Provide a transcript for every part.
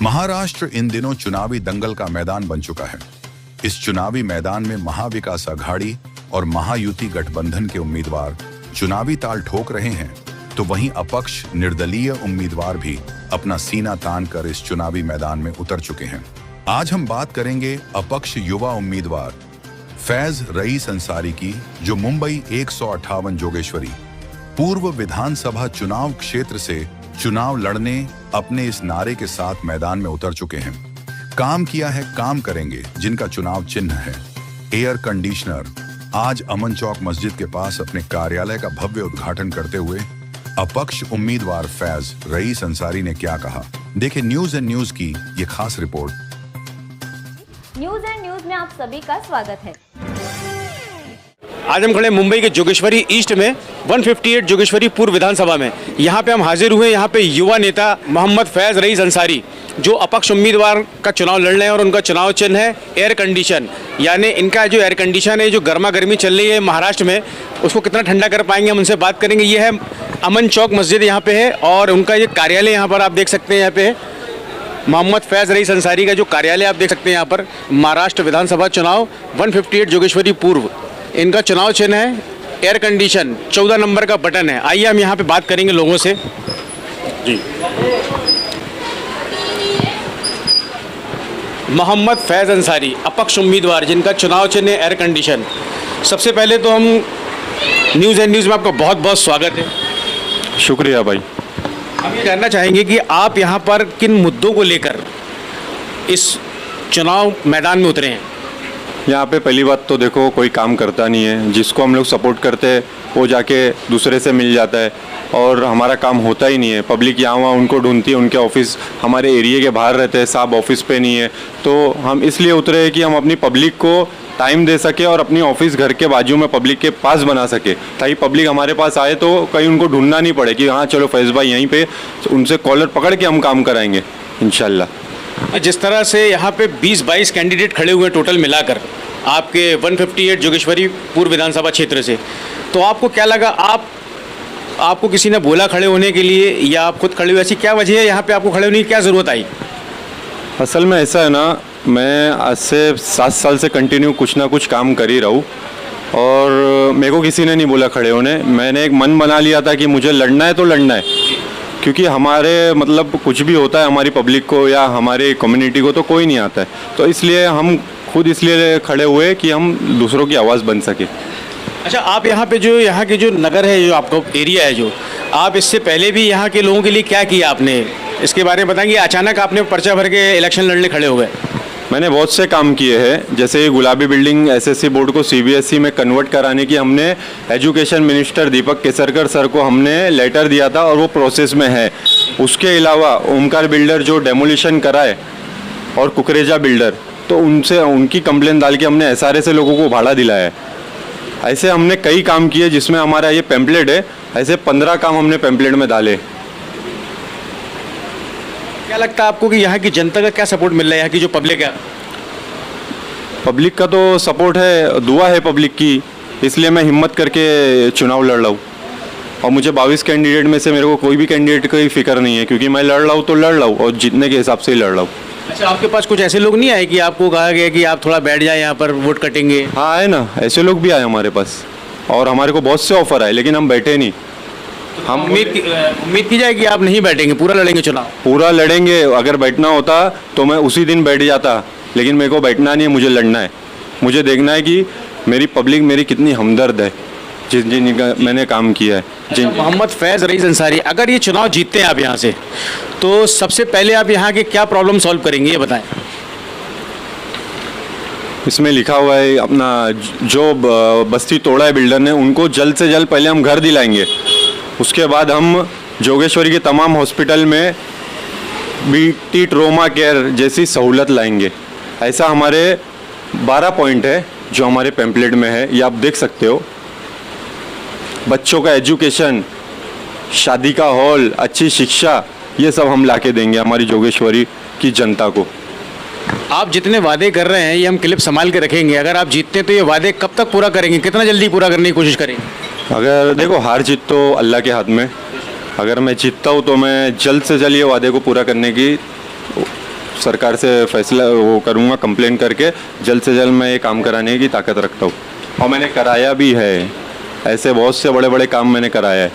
महाराष्ट्र इन दिनों चुनावी दंगल का मैदान बन चुका है। इस चुनावी मैदान में महाविकास अघाड़ी और महायुति गठबंधन के उम्मीदवार चुनावी ताल ठोक रहे हैं, तो वहीं अपक्ष निर्दलीय उम्मीदवार भी अपना सीना तान कर इस चुनावी मैदान में उतर चुके हैं। आज हम बात करेंगे अपक्ष युवा उम्मीदवार फैज रईस अंसारी की, जो मुंबई 158 जोगेश्वरी पूर्व विधानसभा चुनाव क्षेत्र से चुनाव लड़ने अपने इस नारे के साथ मैदान में उतर चुके हैं। काम किया है काम करेंगे, जिनका चुनाव चिन्ह है एयर कंडीशनर, आज अमन चौक मस्जिद के पास अपने कार्यालय का भव्य उद्घाटन करते हुए अपक्ष उम्मीदवार फैज रईस अंसारी ने क्या कहा, देखें न्यूज एंड न्यूज की ये खास रिपोर्ट। न्यूज एंड न्यूज में आप सभी का स्वागत है। आज हम खड़े मुंबई के जोगेश्वरी ईस्ट में 158 जोगेश्वरी पूर्व विधानसभा में। यहाँ पे हम हाजिर हुए। यहाँ पे युवा नेता मोहम्मद फैज रईस अंसारी जो अपक्ष उम्मीदवार का चुनाव लड़ रहे हैं और उनका चुनाव चिन्ह है एयर कंडीशन। यानी इनका जो एयर कंडीशन है, जो गर्मा गर्मी चल रही है महाराष्ट्र में, उसको कितना ठंडा कर पाएंगे, हम उनसे बात करेंगे। ये है अमन चौक मस्जिद यहाँ पे है और उनका ये कार्यालय यहाँ पर आप देख सकते हैं। यहाँ पे मोहम्मद फैज रईस अंसारी का जो कार्यालय आप देख सकते हैं यहाँ पर। महाराष्ट्र विधानसभा चुनाव 158 जोगेश्वरी पूर्व, इनका चुनाव चिन्ह है एयर कंडीशन, 14 नंबर का बटन है। आइए हम यहाँ पे बात करेंगे लोगों से जी। मोहम्मद फैज अंसारी अपक्ष उम्मीदवार जिनका चुनाव चिन्ह है एयर कंडीशन। सबसे पहले तो हम न्यूज़ एंड न्यूज़ में आपका बहुत बहुत स्वागत है। शुक्रिया भाई। हम ये जानना चाहेंगे कि आप यहाँ पर किन मुद्दों को लेकर इस चुनाव मैदान में उतरे हैं। यहाँ पे पहली बात तो देखो, कोई काम करता नहीं है। जिसको हम लोग सपोर्ट करते हैं वो जाके दूसरे से मिल जाता है और हमारा काम होता ही नहीं है। पब्लिक यहाँ वहाँ उनको ढूंढती है, उनके ऑफिस हमारे एरिया के बाहर रहते हैं, साहब ऑफिस पे नहीं है। तो हम इसलिए उतरे हैं कि हम अपनी पब्लिक को टाइम दे सके और अपनी ऑफिस घर के बाजू में पब्लिक के पास बना सके, ताकि पब्लिक हमारे पास आए तो कहीं उनको ढूंढना नहीं पड़े कि हाँ चलो फैज भाई यहीं पे, उनसे कॉलर पकड़ के हम काम कराएंगे इंशाल्लाह। जिस तरह से यहाँ पे 20-22 कैंडिडेट खड़े हुए हैं टोटल मिलाकर आपके 158 जोगेश्वरी पूर्व विधानसभा क्षेत्र से, तो आपको क्या लगा? आपको किसी ने बोला खड़े होने के लिए या आप खुद खड़े हुए? ऐसी क्या वजह है यहाँ पे आपको खड़े होने की क्या ज़रूरत आई? असल में ऐसा है ना, मैं आज से 7 साल से कंटिन्यू कुछ ना कुछ काम कर ही रहा हूँ और मेरे को किसी ने नहीं बोला खड़े होने। मैंने एक मन बना लिया था कि मुझे लड़ना है तो लड़ना है, क्योंकि हमारे मतलब कुछ भी होता है हमारी पब्लिक को या हमारे कम्युनिटी को तो कोई नहीं आता है। तो इसलिए हम खुद इसलिए खड़े हुए कि हम दूसरों की आवाज़ बन सके। अच्छा, आप यहाँ पे जो यहाँ के जो नगर है, जो आपका एरिया है, जो आप इससे पहले भी यहाँ के लोगों के लिए क्या किया आपने, इसके बारे में बताएंगे? अचानक आपने पर्चा भर के इलेक्शन लड़ने खड़े हो गए। मैंने बहुत से काम किए हैं, जैसे गुलाबी बिल्डिंग एसएससी बोर्ड को सीबीएसई में कन्वर्ट कराने की हमने education minister Deepak Kesarkar sir को हमने लेटर दिया था और वो प्रोसेस में है। उसके अलावा ओमकार बिल्डर जो डेमोलिशन कराए और कुकरेजा बिल्डर, तो उनसे उनकी कंप्लेन डाल के हमने एसआरए से लोगों को भाड़ा दिलाया है। ऐसे हमने कई काम किए जिसमें हमारा ये पैम्पलेट है, ऐसे 15 काम हमने पैम्पलेट में डाले। क्या लगता है आपको कि यहाँ की जनता का क्या सपोर्ट मिल रहा है? यहाँ की जो पब्लिक है, पब्लिक का तो सपोर्ट है, दुआ है पब्लिक की, इसलिए मैं हिम्मत करके चुनाव लड़ रहा हूँ। और मुझे 22 कैंडिडेट में से मेरे को कोई भी कैंडिडेट की फिक्र नहीं है, क्योंकि मैं लड़ रहा हूँ तो लड़ रहा हूँ और जीतने के हिसाब से ही लड़ रहा हूँ। अच्छा, आपके पास कुछ ऐसे लोग नहीं आए कि आपको कहा गया कि आप थोड़ा बैठ जाए यहाँ पर वोट कटेंगे? हाँ आए ना, ऐसे लोग भी आए हमारे पास और हमारे को बहुत से ऑफर आए, लेकिन हम बैठे नहीं। हम उम्मीद की जाए कि आप नहीं बैठेंगे, पूरा लड़ेंगे चुनाव? पूरा लड़ेंगे। अगर बैठना होता तो मैं उसी दिन बैठ जाता, लेकिन मेरे को बैठना नहीं है, मुझे लड़ना है। मुझे देखना है कि मेरी पब्लिक मेरी कितनी हमदर्द है, जिनका मैंने काम किया है। मोहम्मद फैज रईस अंसारी, अगर ये चुनाव जीतते हैं आप यहाँ से, तो सबसे पहले आप यहाँ के क्या प्रॉब्लम सॉल्व करेंगे, ये बताएं। इसमें लिखा हुआ है अपना जो बस्ती तोड़ा है बिल्डर ने, उनको जल्द से जल्द पहले हम घर दिलाएंगे। उसके बाद हम जोगेश्वरी के तमाम हॉस्पिटल में बीटी ट्रोमा केयर जैसी सहूलत लाएंगे। ऐसा हमारे 12 पॉइंट है जो हमारे पैम्पलेट में है, ये आप देख सकते हो। बच्चों का एजुकेशन, शादी का हॉल, अच्छी शिक्षा, ये सब हम लाके देंगे हमारी जोगेश्वरी की जनता को। आप जितने वादे कर रहे हैं ये हम क्लिप संभाल के रखेंगे। अगर आप जीतते हैं तो ये वादे कब तक पूरा करेंगे, कितना जल्दी पूरा करने की कोशिश करेंगे? अगर देखो, हार जीत तो अल्लाह के हाथ में। अगर मैं जीतता हूँ तो मैं जल्द से जल्द ये वादे को पूरा करने की सरकार से फैसला वो करूँगा, कंप्लेन करके जल्द से जल्द मैं ये काम कराने की ताकत रखता हूँ और मैंने कराया भी है। ऐसे बहुत से बड़े बड़े काम मैंने कराया है।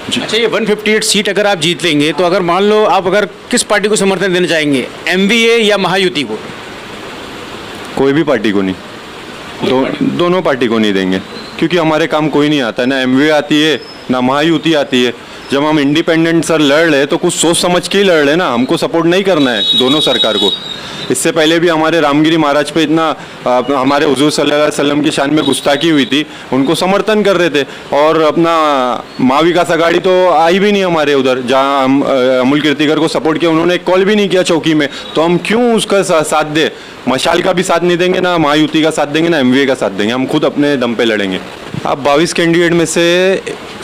अच्छा, ये 158 सीट अगर आप जीत लेंगे तो अगर मान लो आप अगर किस पार्टी को समर्थन देना चाहेंगे, MVA या महायुति को? कोई भी पार्टी को नहीं, दोनों पार्टी को नहीं देंगे, क्योंकि हमारे काम कोई नहीं आता, ना MVA आती है ना महायुति आती है। जब हम इंडिपेंडेंट सर लड़ रहे तो कुछ सोच समझ के ही लड़ रहे ना, हमको सपोर्ट नहीं करना है दोनों सरकार को। इससे पहले भी हमारे रामगिरी महाराज पे इतना हमारे हुजूर सल्लल्लाहु अलैहि वसल्लम की शान में गुस्ताखी हुई थी, उनको समर्थन कर रहे थे। और अपना महाविकास आघाड़ी तो आई भी नहीं हमारे उधर, जहाँ हम अमूल कीर्तिकर को सपोर्ट किया, उन्होंने एक कॉल भी नहीं किया चौकी में, तो हम क्यों उसका साथ दे? मशाल का भी साथ नहीं देंगे, ना महायुति का साथ देंगे, ना MVA का साथ देंगे, हम खुद अपने दम पे लड़ेंगे। आप 22 कैंडिडेट में से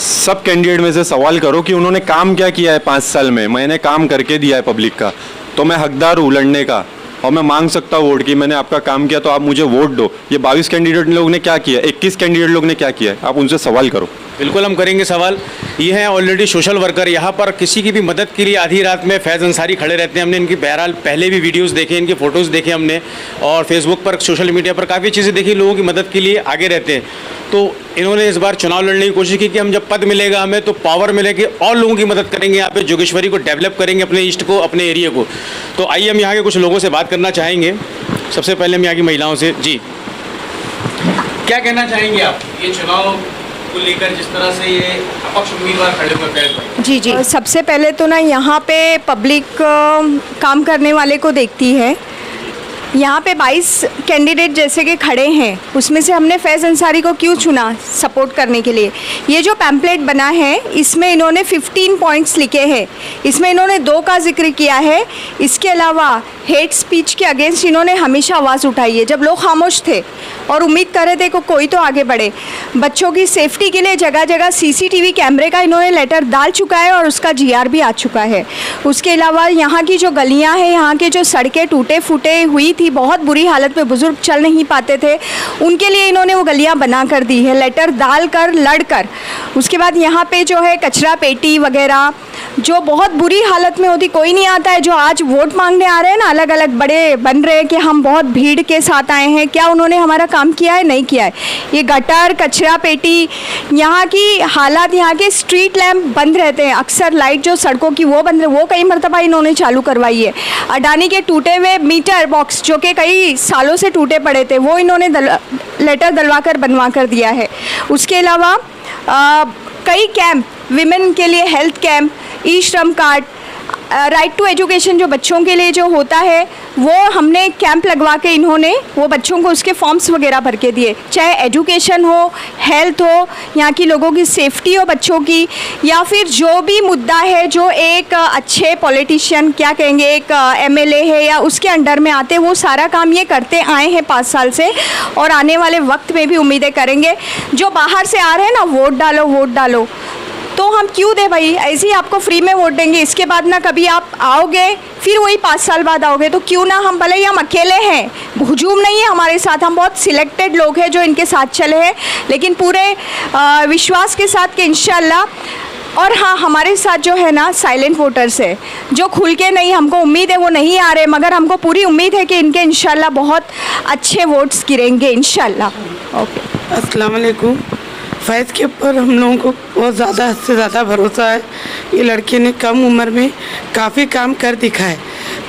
सब कैंडिडेट में से सवाल करो कि उन्होंने काम क्या किया है 5 साल में। मैंने काम करके दिया है पब्लिक का, तो मैं हकदार हूँ लड़ने का और मैं मांग सकता हूँ वोट की। मैंने आपका काम किया तो आप मुझे वोट दो। ये 22 कैंडिडेट लोग ने क्या किया, 21 कैंडिडेट लोग ने क्या किया है, आप उनसे सवाल करो। बिल्कुल हम करेंगे सवाल। ये हैं ऑलरेडी सोशल वर्कर, यहाँ पर किसी की भी मदद के लिए आधी रात में फैज़ अंसारी खड़े रहते हैं। हमने इनकी बहरहाल पहले भी वीडियोस देखे, इनकी फ़ोटोज़ देखे हमने, और फेसबुक पर सोशल मीडिया पर काफ़ी चीज़ें देखी, लोगों की मदद के लिए आगे रहते हैं। तो इन्होंने इस बार चुनाव लड़ने की कोशिश की कि हम जब पद मिलेगा हमें तो पावर मिलेगी और लोगों की मदद करेंगे, यहाँ पे जोगेश्वरी को डेवलप करेंगे, अपने ईस्ट को, अपने एरिया को। तो आइए हम यहाँ के कुछ लोगों से बात करना चाहेंगे। सबसे पहले हम यहाँ की महिलाओं से, जी क्या कहना चाहेंगे आप ये चुनाव को लेकर, जिस तरह से ये अपक्ष उम्मीदवार खड़े हुए हैं? जी जी, सबसे पहले तो ना यहाँ पे पब्लिक काम करने वाले को देखती है। यहाँ पे 22 कैंडिडेट जैसे कि खड़े हैं, उसमें से हमने फैज़ अंसारी को क्यों चुना सपोर्ट करने के लिए? ये जो पैम्पलेट बना है इसमें इन्होंने 15 पॉइंट्स लिखे हैं। इसमें इन्होंने 2 का जिक्र किया है। इसके अलावा हेट स्पीच के अगेंस्ट इन्होंने हमेशा आवाज़ उठाई है, जब लोग खामोश थे और उम्मीद कर रहे थे कि कोई तो आगे बढ़े। बच्चों की सेफ्टी के लिए जगह जगह CCTV कैमरे का इन्होंने लेटर डाल चुका है और उसका GR भी आ चुका है। उसके अलावा यहाँ की जो गलियाँ हैं, यहाँ के जो सड़कें टूटे फूटे हुई थी, बहुत बुरी हालत में बुजुर्ग चल नहीं पाते थे, उनके लिए इन्होंने वो गलियाँ बना कर दी है, लेटर डाल कर, लड़ कर। उसके बाद यहाँ पे जो है कचरा पेटी वगैरह जो बहुत बुरी हालत में होती, कोई नहीं आता है। जो आज वोट मांगने आ रहे हैं ना, अलग अलग बड़े बन रहे हैं कि हम बहुत भीड़ के साथ आए हैं, क्या उन्होंने हमारा काम किया है? नहीं किया है। ये गटर, कचरा पेटी, यहाँ की हालात, यहाँ के स्ट्रीट लैम्प बंद रहते हैं, अक्सर लाइट जो सड़कों की वो बंद, वो कई मरतबा इन्होंने चालू करवाई है। अडानी के टूटे हुए मीटर बॉक्स जो कि कई सालों से टूटे पड़े थे, वो इन्होंने लेटर डलवा कर बनवा कर दिया है। उसके अलावा कई कैंप, विमेन के लिए हेल्थ कैंप, ई श्रम कार्ड, राइट टू एजुकेशन जो बच्चों के लिए जो होता है, वो हमने कैंप लगवा के इन्होंने वो बच्चों को उसके फॉर्म्स वगैरह भर के दिए। चाहे एजुकेशन हो, हेल्थ हो, यहाँ की लोगों की सेफ्टी हो बच्चों की, या फिर जो भी मुद्दा है जो एक अच्छे पॉलिटिशियन, क्या कहेंगे, एक MLA है या उसके अंडर में आते, वो सारा काम ये करते आए हैं 5 साल से, और आने वाले वक्त में भी उम्मीदें करेंगे। जो बाहर से आ रहे हैं ना, वोट डालो वोट डालो, तो हम क्यों दे भाई? ऐसे ही आपको फ्री में वोट देंगे, इसके बाद ना कभी आप आओगे, फिर वही 5 साल बाद आओगे, तो क्यों ना हम, भले ही हम अकेले हैं, हुजूम नहीं है हमारे साथ, हम बहुत सिलेक्टेड लोग हैं जो इनके साथ चले हैं, लेकिन पूरे विश्वास के साथ कि इंशाल्लाह। और हाँ, हमारे साथ जो है ना साइलेंट वोटर्स है, जो खुल के नहीं, हमको उम्मीद है वो नहीं आ रहे, मगर हमको पूरी उम्मीद है कि इनके इंशाल्लाह बहुत अच्छे वोट्स गिरेंगे इंशाल्लाह। ओके, अस्सलाम वालेकुम। फैज़ के ऊपर हम लोगों को बहुत ज़्यादा, हद से ज़्यादा भरोसा है। ये लड़के ने कम उम्र में काफ़ी काम कर दिखा है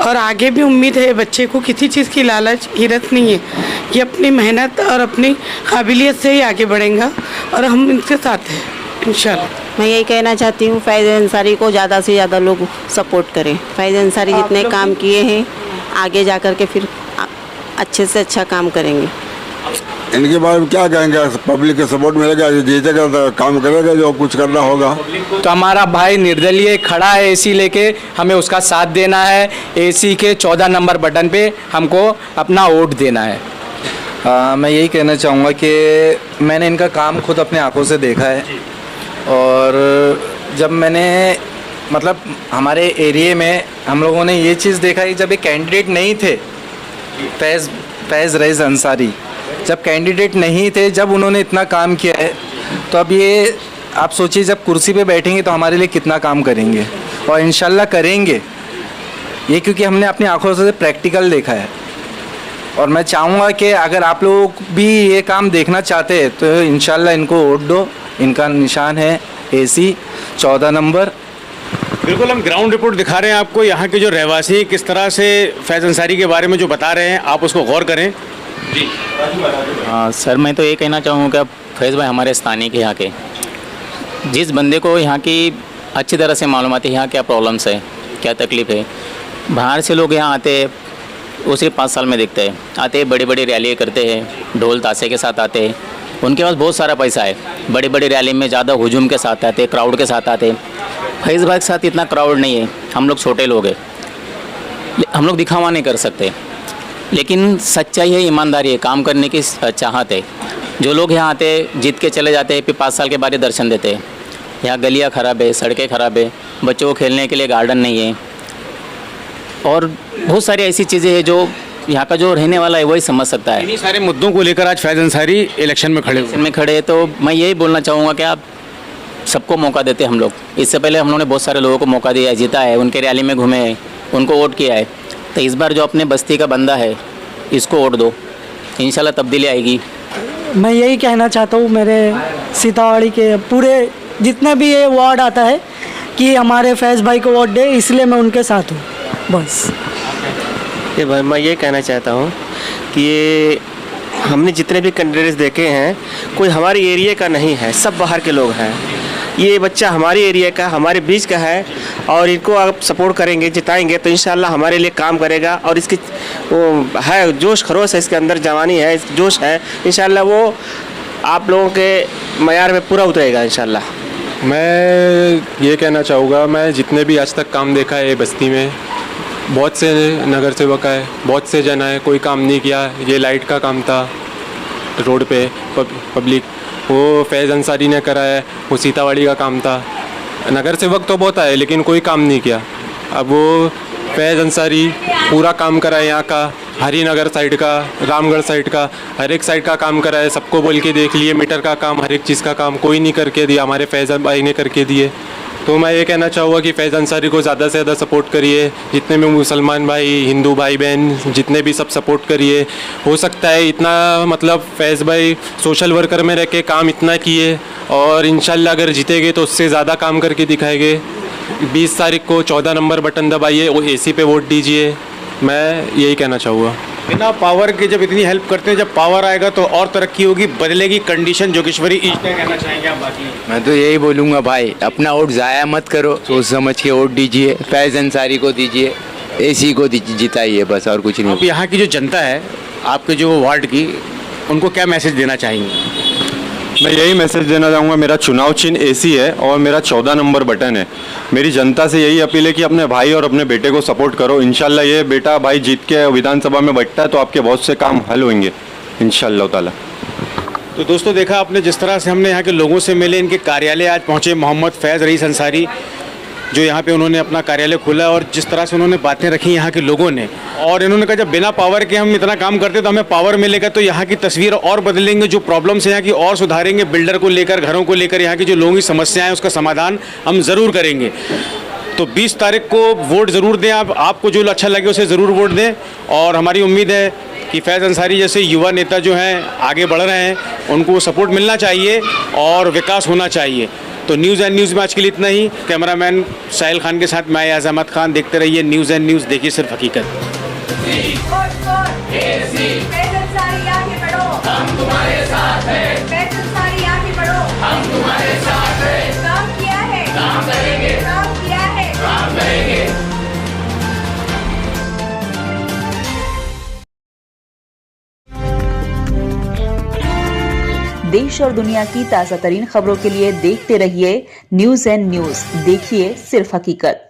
और आगे भी उम्मीद है। बच्चे को किसी चीज़ की लालच, हिरत नहीं है, ये अपनी मेहनत और अपनी काबिलियत से ही आगे बढ़ेगा और हम इनके साथ हैं इंशाल्लाह। मैं यही कहना चाहती हूँ, फैज़ अंसारी को ज़्यादा से ज़्यादा लोग सपोर्ट करें। फैज़ अंसारी जितने काम किए हैं, आगे जा कर के फिर अच्छे से अच्छा काम करेंगे। इनके बारे में क्या कहेंगे? पब्लिक का सपोर्ट मिलेगा, जीतेगा तो काम करेगा, जो कुछ करना होगा। तो हमारा भाई निर्दलीय खड़ा है AC लेके, हमें उसका साथ देना है। AC के 14 नंबर बटन पे हमको अपना वोट देना है। मैं यही कहना चाहूँगा कि मैंने इनका काम खुद अपने आंखों से देखा है, और जब मैंने मतलब हमारे एरिया में हम लोगों ने ये चीज़ देखा कि जब ये कैंडिडेट नहीं थे, फैज़ रईस अंसारी जब कैंडिडेट नहीं थे, जब उन्होंने इतना काम किया है, तो अब ये आप सोचिए जब कुर्सी पे बैठेंगे तो हमारे लिए कितना काम करेंगे, और इंशाल्लाह करेंगे। ये क्योंकि हमने अपनी आंखों से प्रैक्टिकल देखा है। और मैं चाहूँगा कि अगर आप लोग भी ये काम देखना चाहते हैं तो इंशाल्लाह इनको वोट दो। इनका निशान है AC 14 नंबर। बिल्कुल, हम ग्राउंड रिपोर्ट दिखा रहे हैं आपको। यहाँ के जो रहवासी हैं किस तरह से फैज़ अंसारी के बारे में जो बता रहे हैं, आप उसको गौर करें। जी सर, मैं तो ये कहना चाहूँगा कि फैज़ भाई हमारे स्थानीय के यहाँ के, जिस बंदे को यहाँ की अच्छी तरह से मालूमात है यहाँ क्या प्रॉब्लम्स है, क्या तकलीफ़ है। बाहर से लोग यहाँ आते हैं, वो सिर्फ 5 साल में देखते हैं, आते हैं बड़ी बड़ी रैली करते हैं, ढोल ताशे के साथ आते हैं, उनके पास बहुत सारा पैसा है, बड़ी बड़ी रैली में ज़्यादा हुजूम के साथ आते हैं, क्राउड के साथ आते हैं। फैज़ भाई के साथ इतना क्राउड नहीं है, हम लोग छोटे लोग हैं, हम लोग दिखावा नहीं कर सकते, लेकिन सच्चाई है, ईमानदारी है, काम करने की चाहत है। जो लोग यहाँ आते हैं जीत के चले जाते हैं, फिर 5 साल के बाद दर्शन देते हैं। यहाँ गलियाँ ख़राब है, सड़कें ख़राब है, बच्चों को खेलने के लिए गार्डन नहीं है, और बहुत सारी ऐसी चीज़ें हैं जो यहाँ का जो रहने वाला है वही समझ सकता है। इन्हीं सारे मुद्दों को लेकर आज फैज़ अंसारी इलेक्शन में खड़े तो मैं यही बोलना चाहूँगा कि आप सबको मौका देते हम लोग। इससे पहले हम लोगों ने बहुत सारे लोगों को मौका दिया है, जीता है, उनके रैली में घूमे हैं, उनको वोट किया है। तो इस बार जो अपने बस्ती का बंदा है इसको वोट दो, इंशाल्लाह तब्दीली आएगी। मैं यही कहना चाहता हूँ मेरे सीतावाड़ी के पूरे जितने भी ये वार्ड आता है कि हमारे फैज़ भाई को वोट दे, इसलिए मैं उनके साथ हूँ बस। ये भाई मैं ये कहना चाहता हूँ कि ये हमने जितने भी कैंडिडेट्स देखे हैं कोई हमारे एरिया का नहीं है, सब बाहर के लोग हैं। ये बच्चा हमारे एरिया का, हमारे बीच का है, और इनको आप सपोर्ट करेंगे, जिताएंगे तो इंशाल्लाह हमारे लिए काम करेगा। और इसकी वो है जोश खरोश है, इसके अंदर जवानी है, जोश है, इंशाल्लाह वो आप लोगों के मयार में पूरा उतरेगा इंशाल्लाह। मैं ये कहना चाहूँगा, मैं जितने भी आज तक काम देखा है बस्ती में, बहुत से नगर सेवक है, बहुत से जन है, कोई काम नहीं किया। ये लाइट का काम था रोड पे पब्लिक, वो फैज़ अंसारी ने करा है। वो सीतावाड़ी का काम था, नगर सेवक तो बहुत आए लेकिन कोई काम नहीं किया। अब वो फैज़ अंसारी पूरा काम करा है, यहाँ का हरिनगर साइड का, रामगढ़ साइड का, हर एक साइड का काम करा है। सबको बोल के देख लिए, मीटर का काम, हर एक चीज़ का काम कोई नहीं करके दिया, हमारे फैज़ भाई ने करके दिए। तो मैं ये कहना चाहूँगा कि फैज़ अंसारी को ज़्यादा से ज़्यादा सपोर्ट करिए, जितने भी मुसलमान भाई, हिंदू भाई बहन जितने भी सब सपोर्ट करिए। हो सकता है इतना मतलब फैज़ भाई सोशल वर्कर में रह के काम इतना किए, और इंशाल्लाह अगर जीतेंगे तो उससे ज़्यादा काम करके दिखाएंगे। 20 तारीख को 14 नंबर बटन दबाइए, वो AC पे वोट दीजिए, मैं यही कहना चाहूँगा। बिना पावर के जब इतनी हेल्प करते हैं, जब पावर आएगा तो और तरक्की होगी, बदलेगी कंडीशन जोगेश्वरी ईस्ट। क्या कहना चाहेंगे आप बाकी? मैं तो यही बोलूँगा भाई, अपना वोट ज़ाया मत करो, सोच समझ के वोट दीजिए, फैज़ अंसारी को दीजिए, AC को जिताइए, बस और कुछ नहीं। अब यहाँ की जो जनता है आपके जो वार्ड की, उनको क्या मैसेज देना चाहेंगे? मैं यही मैसेज देना चाहूँगा, मेरा चुनाव चिन्ह AC है और मेरा 14 नंबर बटन है। मेरी जनता से यही अपील है कि अपने भाई और अपने बेटे को सपोर्ट करो। इंशाल्लाह ये बेटा भाई जीत के विधानसभा में बैठता है तो आपके बहुत से काम हल होंगे इंशाल्लाह ताला। तो दोस्तों, देखा आपने जिस तरह से हमने यहाँ के लोगों से मिले, इनके कार्यालय आज पहुँचे मोहम्मद फैज़ रईस अंसारी, जो यहाँ पे उन्होंने अपना कार्यालय खोला, और जिस तरह से उन्होंने बातें रखी यहाँ के लोगों ने, और इन्होंने कहा जब बिना पावर के हम इतना काम करते तो हमें पावर मिलेगा तो यहाँ की तस्वीर और बदलेंगे, जो प्रॉब्लम्स हैं यहाँ की और सुधारेंगे, बिल्डर को लेकर, घरों को लेकर, यहाँ की जो लोगों की समस्याएं हैं उसका समाधान हम ज़रूर करेंगे। तो 20 तारीख को वोट ज़रूर दें आप, आपको जो अच्छा लगे उसे ज़रूर वोट दें। और हमारी उम्मीद है कि फैज़ अंसारी जैसे युवा नेता जो हैं आगे बढ़ रहे हैं, उनको सपोर्ट मिलना चाहिए और विकास होना चाहिए। तो न्यूज़ एंड न्यूज़ में आज के लिए इतना ही। कैमरामैन साहिल खान के साथ मैं अहमद खान, देखते रहिए न्यूज़ एंड न्यूज़, देखिए सिर्फ हकीकत। देश और दुनिया की ताज़ा तरीन खबरों के लिए देखते रहिए न्यूज़ एंड न्यूज़, देखिए सिर्फ हकीकत।